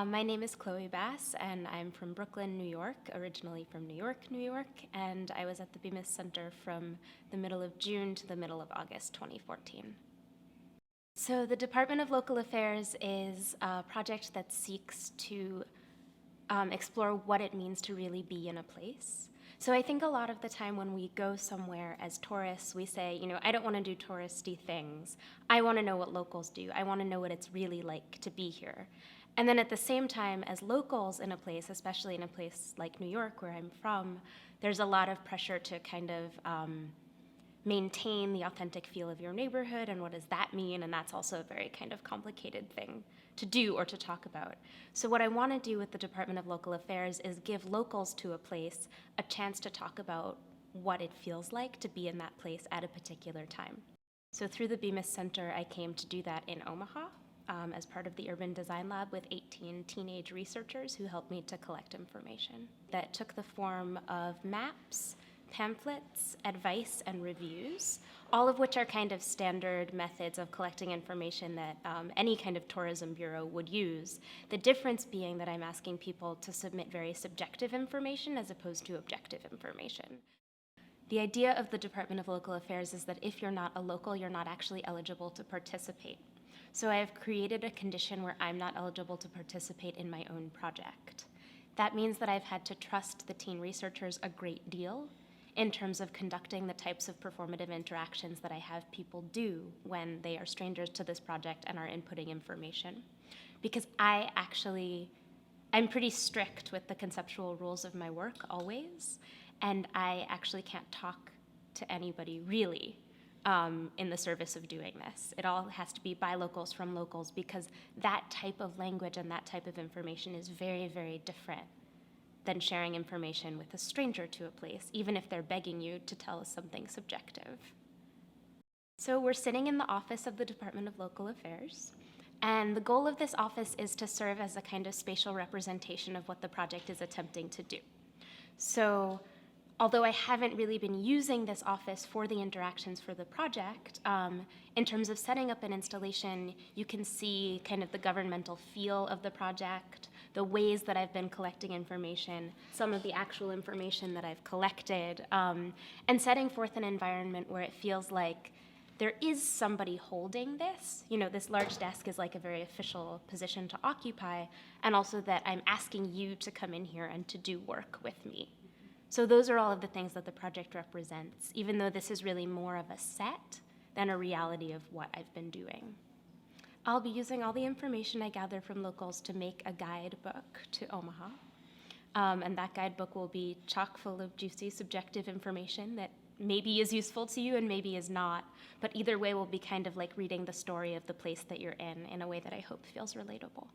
My name is Chloë Bass, and I'm from Brooklyn, New York, originally from New York, New York, and I was at the Bemis Center from the middle of June to the middle of August 2014. So the Department of Local Affairs is a project that seeks to explore what it means to really be in a place. So I think a lot of the time when we go somewhere as tourists, we say, I don't want to do touristy things. I want to know what locals do. I want to know what it's really like to be here. And then at the same time, as locals in a place, especially in a place like New York, where I'm from, there's a lot of pressure to kind of maintain the authentic feel of your neighborhood, and what does that mean? And that's also a very kind of complicated thing to do or to talk about. So what I want to do with the Department of Local Affairs is give locals to a place a chance to talk about what it feels like to be in that place at a particular time. So through the Bemis Center, I came to do that in Omaha as part of the Urban Design Lab with 18 teenage researchers who helped me to collect information that took the form of maps, pamphlets, advice, and reviews, all of which are kind of standard methods of collecting information that any kind of tourism bureau would use. The difference being that I'm asking people to submit very subjective information as opposed to objective information. The idea of the Department of Local Affairs is that if you're not a local, you're not actually eligible to participate. So I have created a condition where I'm not eligible to participate in my own project. That means that I've had to trust the teen researchers a great deal in terms of conducting the types of performative interactions that I have people do when they are strangers to this project and are inputting information. Because I'm pretty strict with the conceptual rules of my work always, and I actually can't talk to anybody really in the service of doing this. It all has to be by locals from locals, because that type of language and that type of information is very, very different than sharing information with a stranger to a place, even if they're begging you to tell us something subjective. So we're sitting in the office of the Department of Local Affairs, and the goal of this office is to serve as a kind of spatial representation of what the project is attempting to do. So although I haven't really been using this office for the interactions for the project, in terms of setting up an installation, you can see kind of the governmental feel of the project, the ways that I've been collecting information, some of the actual information that I've collected, and setting forth an environment where it feels like there is somebody holding this. This large desk is like a very official position to occupy, and also that I'm asking you to come in here and to do work with me. So those are all of the things that the project represents, even though this is really more of a set than a reality of what I've been doing. I'll be using all the information I gather from locals to make a guidebook to Omaha. And that guidebook will be chock full of juicy, subjective information that maybe is useful to you and maybe is not. But either way will be kind of like reading the story of the place that you're in a way that I hope feels relatable.